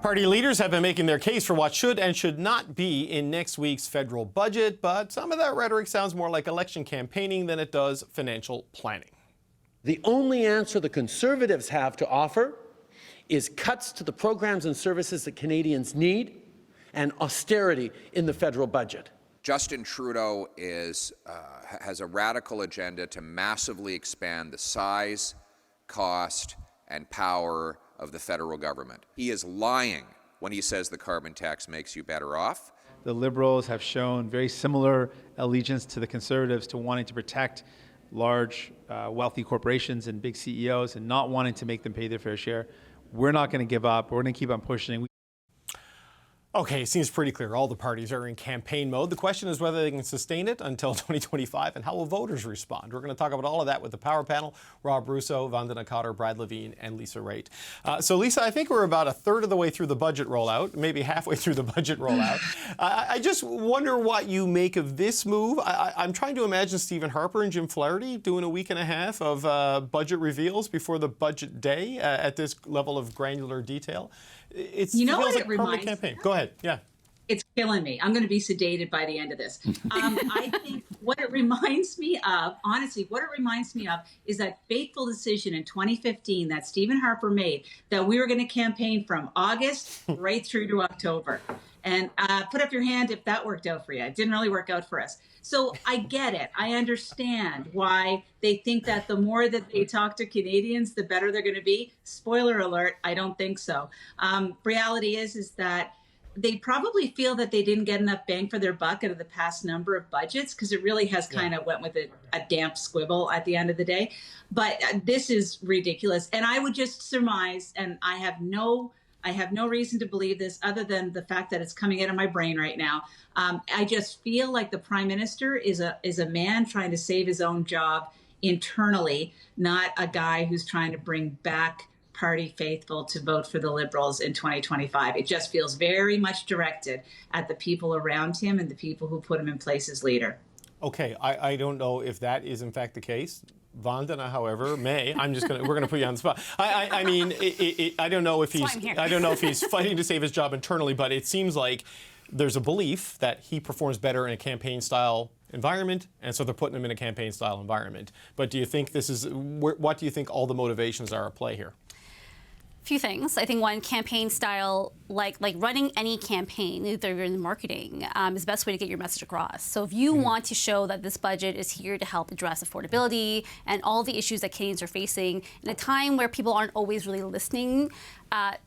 Party leaders have been making their case for what should and should not be in next week's federal budget, but some of that rhetoric sounds more like election campaigning than it does financial planning. The only answer the Conservatives have to offer is cuts to the programs and services that Canadians need and austerity in the federal budget. Justin Trudeau has a radical agenda to massively expand the size, cost, and power of the federal government. He is lying when he says the carbon tax makes you better off. The Liberals have shown very similar allegiance to the Conservatives, to wanting to protect large, wealthy corporations and big CEOs and not wanting to make them pay their fair share. We're not going to give up. We're going to keep on pushing. Okay, it seems pretty clear. All the parties are in campaign mode. The question is whether they can sustain it until 2025 and how will voters respond. We're going to talk about all of that with the Power Panel, Rob Russo, Vandana Cotter, Brad Levine, and Lisa Raitt. So, Lisa, I think we're about a third of the way through the budget rollout, maybe halfway through the budget rollout. I just wonder what you make of this move. I'm trying to imagine Stephen Harper and Jim Flaherty doing a week and a half of budget reveals before the budget day at this level of granular detail. It feels like a permanent campaign. Go ahead. Yeah. It's killing me. I'm going to be sedated by the end of this. I think what it reminds me of, honestly, is that fateful decision in 2015 that Stephen Harper made that we were going to campaign from August right through to October. And put up your hand if that worked out for you. It didn't really work out for us. So I get it. I understand why they think that the more that they talk to Canadians, the better they're going to be. Spoiler alert, I don't think so. Reality is that they probably feel that they didn't get enough bang for their buck out of the past number of budgets, because it really has kind of went with a damp squibble at the end of the day. But this is ridiculous. And I would just surmise, and I have no reason to believe this other than the fact that it's coming out of my brain right now. I just feel like the Prime Minister is a man trying to save his own job internally, not a guy who's trying to bring back party faithful to vote for the Liberals in 2025. It just feels very much directed at the people around him and the people who put him in place as leader. Okay, I don't know if that is in fact the case. Vandana, however, we're going to put you on the spot. I mean, I don't know if he's fighting to save his job internally, but it seems like there's a belief that he performs better in a campaign-style environment, and so they're putting him in a campaign-style environment. But do you think what do you think all the motivations are at play here? Few things. I think one, campaign style, like running any campaign, either you're in marketing, is the best way to get your message across. So if you want to show that this budget is here to help address affordability and all the issues that Canadians are facing in a time where people aren't always really listening,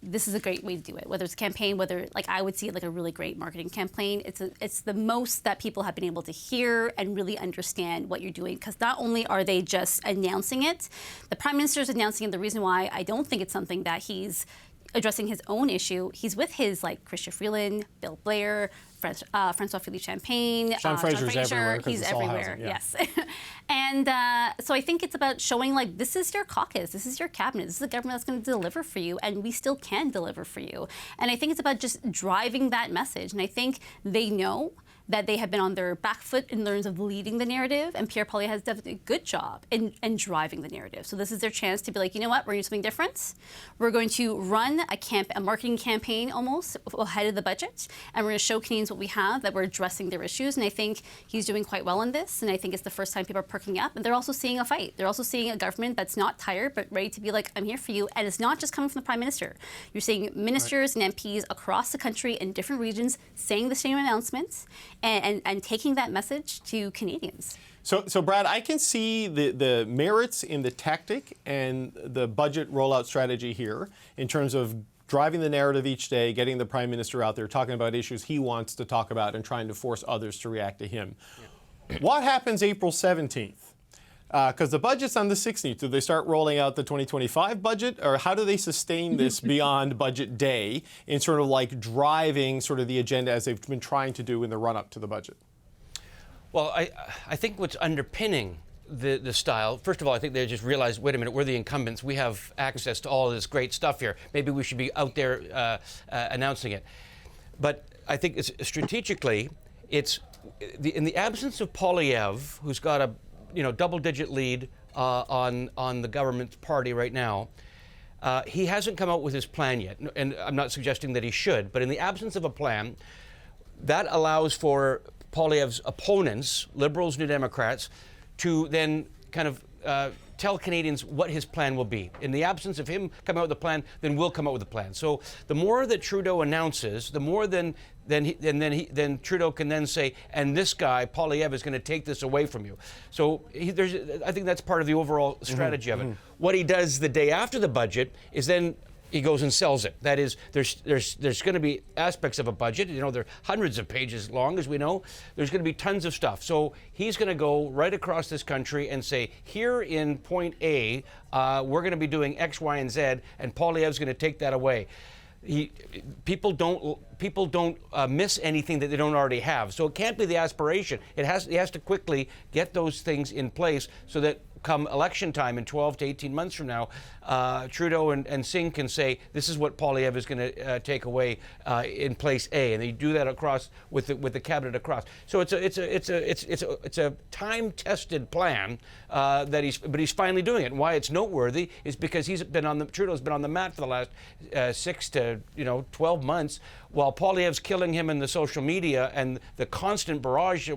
this is a great way to do it. Whether it's a campaign, I would see it like a really great marketing campaign. It's the most that people have been able to hear and really understand what you're doing, because not only are they just announcing it, the Prime Minister is announcing it. The reason why I don't think it's something that he's addressing his own issue, he's with his Chrystia Freeland, Bill Blair, Francois Philippe Champagne, John Fraser's everywhere. He's everywhere, yes. And so I think it's about showing this is your caucus, this is your cabinet, this is the government that's going to deliver for you, and we still can deliver for you. And I think it's about just driving that message. And I think they know that they have been on their back foot in terms of leading the narrative, and Pierre Poilievre has done a good job in driving the narrative. So this is their chance to be like, you know what, we're going to do something different. We're going to run a marketing campaign almost ahead of the budget, and we're going to show Canadians what we have, that we're addressing their issues. And I think he's doing quite well in this, and I think it's the first time people are perking up, and they're also seeing a fight. They're also seeing a government that's not tired, but ready to be like, I'm here for you. And it's not just coming from the Prime Minister. You're seeing ministers and MPs across the country in different regions saying the same announcements, and taking that message to Canadians. So Brad, I can see the merits in the tactic and the budget rollout strategy here in terms of driving the narrative each day, getting the Prime Minister out there, talking about issues he wants to talk about and trying to force others to react to him. Yeah. What happens April 17th? Because the budget's on the 16th. Do they start rolling out the 2025 budget, or how do they sustain this beyond budget day in sort of driving sort of the agenda as they've been trying to do in the run-up to the budget? Well, I think what's underpinning the style, first of all, I think they just realized, wait a minute, we're the incumbents. We have access to all of this great stuff here. Maybe we should be out there announcing it. But I think strategically, in the absence of Poilievre, who's got a double-digit lead on the government's party right now, He hasn't come out with his plan yet, and I'm not suggesting that he should, but in the absence of a plan, that allows for Poilievre's opponents, Liberals, New Democrats, to then kind of tell Canadians what his plan will be. In the absence of him coming out with a plan, then we'll come out with a plan. So the more that Trudeau announces, the more then Trudeau can then say, and this guy, Poilievre, is going to take this away from you. So I think that's part of the overall strategy of it. What he does the day after the budget is then he goes and sells it. That is, there's going to be aspects of a budget. You know, they're hundreds of pages long, as we know. There's going to be tons of stuff. So he's going to go right across this country and say, here in point A, we're going to be doing X, Y, and Z, and Poilievre's going to take that away. People don't miss anything that they don't already have. So it can't be the aspiration. He has to quickly get those things in place so that come election time in 12 to 18 months from now, Trudeau and Singh can say, this is what Poilievre is going to take away in place A, and they do that across with the cabinet across. So it's a time-tested plan but he's finally doing it. And why it's noteworthy is because Trudeau's been on the mat for the last 6 to 12 months, while Poilievre's killing him in the social media and the constant barrage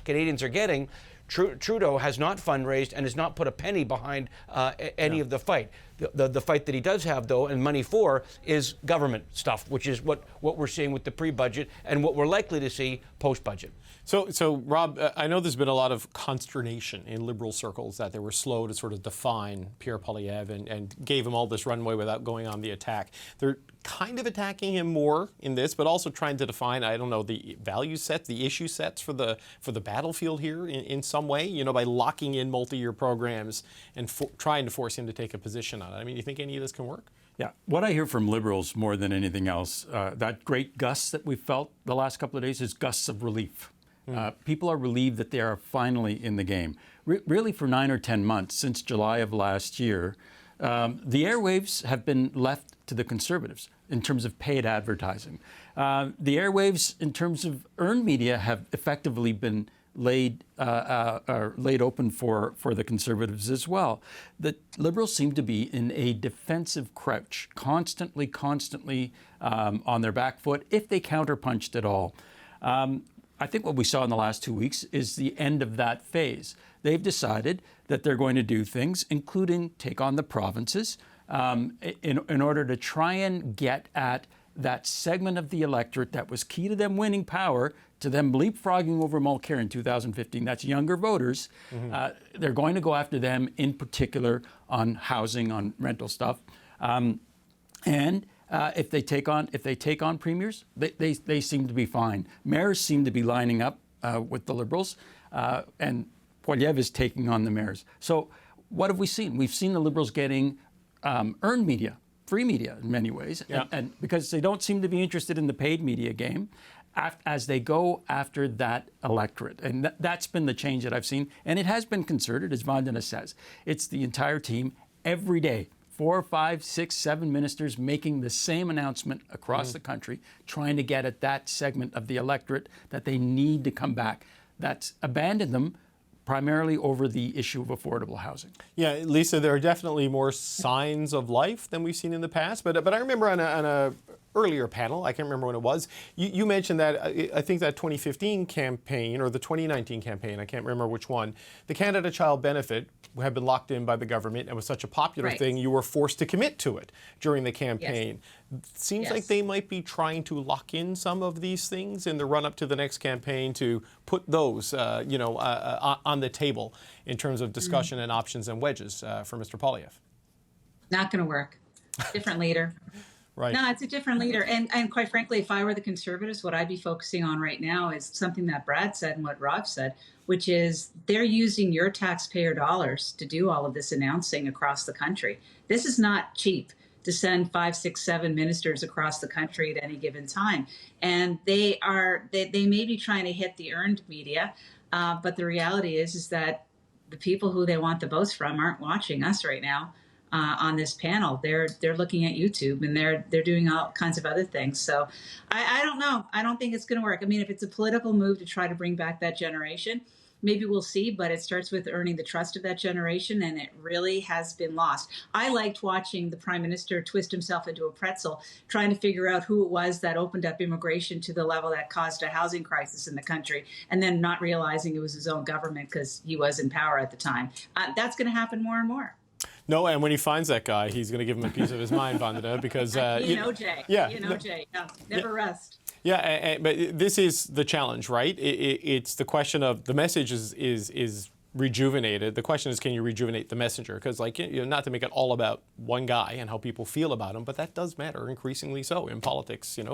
Canadians are getting. Trudeau has not fundraised and has not put a penny behind any of the fight. The fight that he does have, though, and money for, is government stuff, which is what we're seeing with the pre-budget and what we're likely to see post-budget. So Rob, I know there's been a lot of consternation in Liberal circles that they were slow to sort of define Pierre Poilievre and gave him all this runway without going on the attack. They're kind of attacking him more in this, but also trying to define, I don't know, the value sets, the issue sets for the battlefield here in some way, by locking in multi-year programs and trying to force him to take a position on it. I mean, do you think any of this can work? Yeah. What I hear from Liberals more than anything else, that great gust that we felt the last couple of days is gusts of relief. People are relieved that they are finally in the game. Really, for 9 or 10 months, since July of last year, the airwaves have been left to the Conservatives in terms of paid advertising. The airwaves, in terms of earned media, have effectively been laid open for the Conservatives as well. The Liberals seem to be in a defensive crouch, constantly on their back foot, if they counterpunched at all. I think what we saw in the last 2 weeks is the end of that phase. They've decided that they're going to do things, including take on the provinces, in order to try and get at that segment of the electorate that was key to them winning power, to them leapfrogging over Mulcair in 2015. That's younger voters. They're going to go after them in particular on housing, on rental stuff. If they take on premiers, they seem to be fine. Mayors seem to be lining up with the Liberals, and Poilievre is taking on the mayors. So what have we seen? We've seen the Liberals getting earned media, free media in many ways, and because they don't seem to be interested in the paid media game, as they go after that electorate. And that's been the change that I've seen. And it has been concerted, as Vandana says. It's the entire team every day. 4, 5, 6, 7 ministers making the same announcement across the country, trying to get at that segment of the electorate that they need to come back. That's abandoned them primarily over the issue of affordable housing. Yeah, Lisa, there are definitely more signs of life than we've seen in the past. But I remember on a earlier panel, I can't remember when it was, you mentioned that I think that 2015 campaign or the 2019 campaign, I can't remember which one, the Canada Child Benefit had been locked in by the government and was such a popular thing, you were forced to commit to it during the campaign. Seems like they might be trying to lock in some of these things in the run-up to the next campaign to put those, on the table in terms of discussion and options and wedges for Mr. Poilievre. Not going to work. Different leader. Right. No, it's a different leader. And quite frankly, if I were the Conservatives, what I'd be focusing on right now is something that Brad said and what Rob said, which is they're using your taxpayer dollars to do all of this announcing across the country. This is not cheap to send 5, 6, 7 ministers across the country at any given time. And they may be trying to hit the earned media, but the reality is that the people who they want the votes from aren't watching us right now. On this panel, they're looking at YouTube and they're doing all kinds of other things. So I don't know. I don't think it's going to work. I mean, if it's a political move to try to bring back that generation, maybe we'll see, but it starts with earning the trust of that generation, and it really has been lost. I liked watching the Prime Minister twist himself into a pretzel, trying to figure out who it was that opened up immigration to the level that caused a housing crisis in the country, and then not realizing it was his own government because he was in power at the time. That's going to happen more and more. No, and when he finds that guy, he's going to give him a piece of his mind, Vandana, because Jay. Yeah, Jay. No, never rest. Yeah, but this is the challenge, right? It's the question of the message is rejuvenated. The question is, can you rejuvenate the messenger? Because, like, not to make it all about one guy and how people feel about him, but that does matter increasingly so in politics, in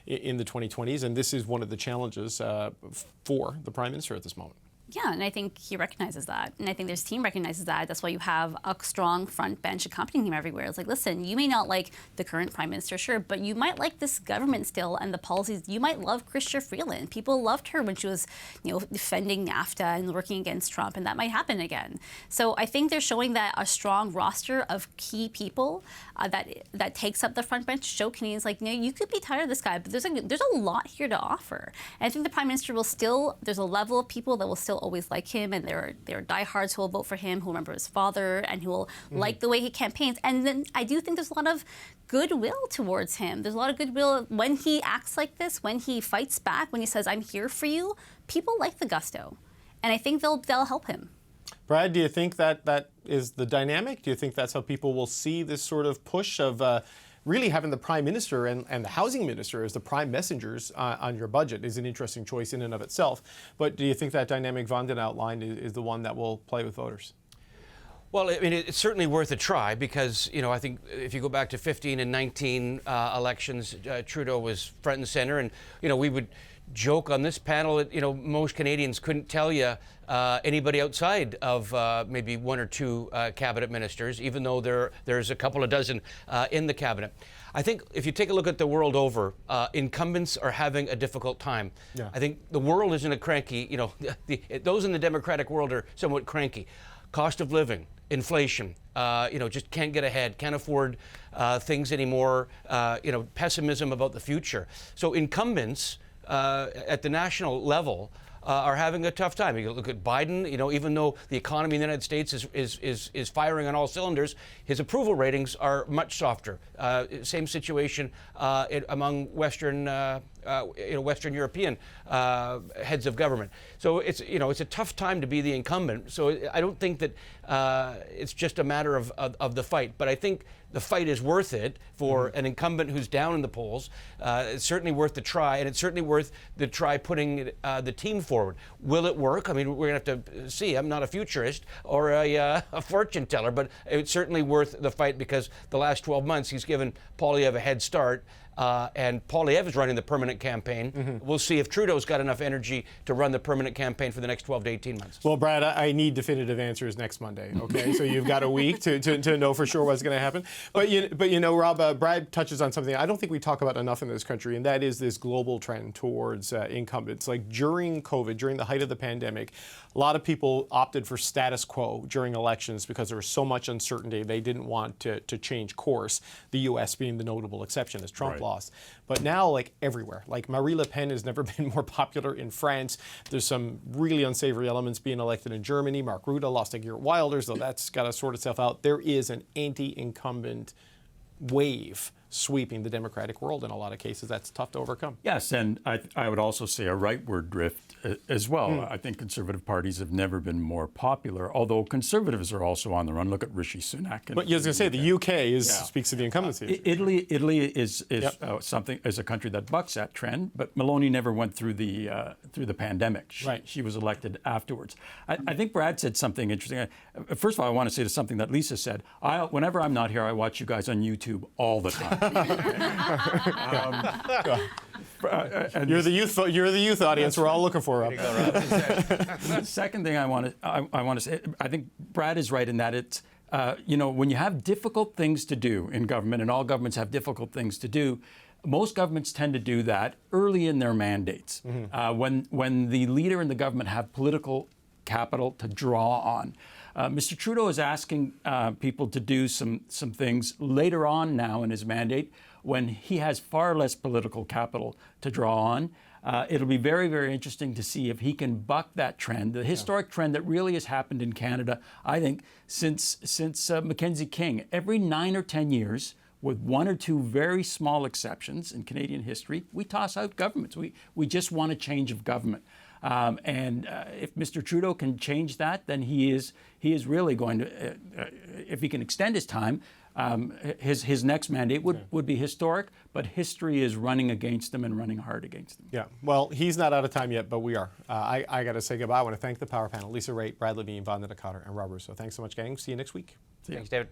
the 2020s, and this is one of the challenges for the Prime Minister at this moment. Yeah, and I think he recognizes that. And I think his team recognizes that. That's why you have a strong front bench accompanying him everywhere. It's like, listen, you may not like the current Prime Minister, sure, but you might like this government still and the policies. You might love Chrystia Freeland. People loved her when she was, defending NAFTA and working against Trump, and that might happen again. So I think they're showing that a strong roster of key people that takes up the front bench show Canadians like, you could be tired of this guy, but there's a lot here to offer. And I think the Prime Minister will still, there's a level of people that will still always like him, and there are diehards who will vote for him, who remember his father, and who will like the way he campaigns. And then I do think there's a lot of goodwill towards him. There's a lot of goodwill when he acts like this, when he fights back, when he says, I'm here for you. People like the gusto. And I think they'll help him. Brad, do you think that is the dynamic? Do you think that's how people will see this sort of push of really having the Prime Minister and the Housing Minister as the prime messengers on your budget is an interesting choice in and of itself. But do you think that dynamic Vandana outlined is the one that will play with voters? Well, I mean, it's certainly worth a try because, I think if you go back to 15 and 19 elections, Trudeau was front and center. And, we would joke on this panel that, most Canadians couldn't tell you anybody outside of maybe one or two cabinet ministers, even though there's a couple of dozen in the cabinet. I think if you take a look at the world over, incumbents are having a difficult time. Yeah. I think the world isn't a cranky, those in the democratic world are somewhat cranky. Cost of living, inflation, just can't get ahead, can't afford things anymore, pessimism about the future. So incumbents at the national level are having a tough time. You look at Biden, even though the economy in the United States is firing on all cylinders, his approval ratings are much softer. Same situation among Western European heads of government. So it's a tough time to be the incumbent. So I don't think that it's just a matter of the fight, but I think the fight is worth it for an incumbent who's down in the polls. It's certainly worth the try, and it's certainly worth the try putting the team forward. Will it work? I mean, we're going to have to see. I'm not a futurist or a fortune teller, but it's certainly worth the fight because the last 12 months he's given Poilievre a head start. And Poilievre is running the permanent campaign. We'll see if Trudeau's got enough energy to run the permanent campaign for the next 12 to 18 months. Well, Brad, I need definitive answers next Monday, okay? So you've got a week to know for sure what's going to happen. But Rob, Brad touches on something I don't think we talk about enough in this country, and that is this global trend towards incumbents. Like during COVID, during the height of the pandemic, a lot of people opted for status quo during elections because there was so much uncertainty. They didn't want to change course, the U.S. being the notable exception as Trump lost. But now, like everywhere, like Marine Le Pen has never been more popular in France. There's some really unsavory elements being elected in Germany. Mark Rutte lost to Geert Wilders, though that's got to sort itself out. There is an anti-incumbent wave sweeping the democratic world in a lot of cases. That's tough to overcome. Yes, and I would also say a rightward drift as well. I think conservative parties have never been more popular, although conservatives are also on the run. Look at Rishi Sunak. But I was going to say, the UK speaks to the incumbency. Italy is a country that bucks that trend, but Meloni never went through the pandemic. She was elected afterwards. I think Brad said something interesting. First of all, I want to say to something that Lisa said. Whenever I'm not here, I watch you guys on YouTube all the time. And you're the youth audience we're all looking for. The second thing I want to say, I think Brad is right in that it's when you have difficult things to do in government, and all governments have difficult things to do. Most governments tend to do that early in their mandates, when the leader and the government have political capital to draw on. Mr. Trudeau is asking people to do some things later on now in his mandate when he has far less political capital to draw on. It'll be very, very interesting to see if he can buck that trend, the historic trend that really has happened in Canada, I think, since Mackenzie King. Every 9 or 10 years, with one or two very small exceptions in Canadian history, we toss out governments. We just want a change of government. And if Mr. Trudeau can change that, then he is really going to, if he can extend his time, his next mandate would be historic, but history is running against him and running hard against him. Yeah, well, he's not out of time yet, but we are. I got to say goodbye. I want to thank the Power Panel, Lisa Raitt, Brad Levine, Vandana Cotter, and Rob Russo. Thanks so much, gang. See you next week. Thanks, David.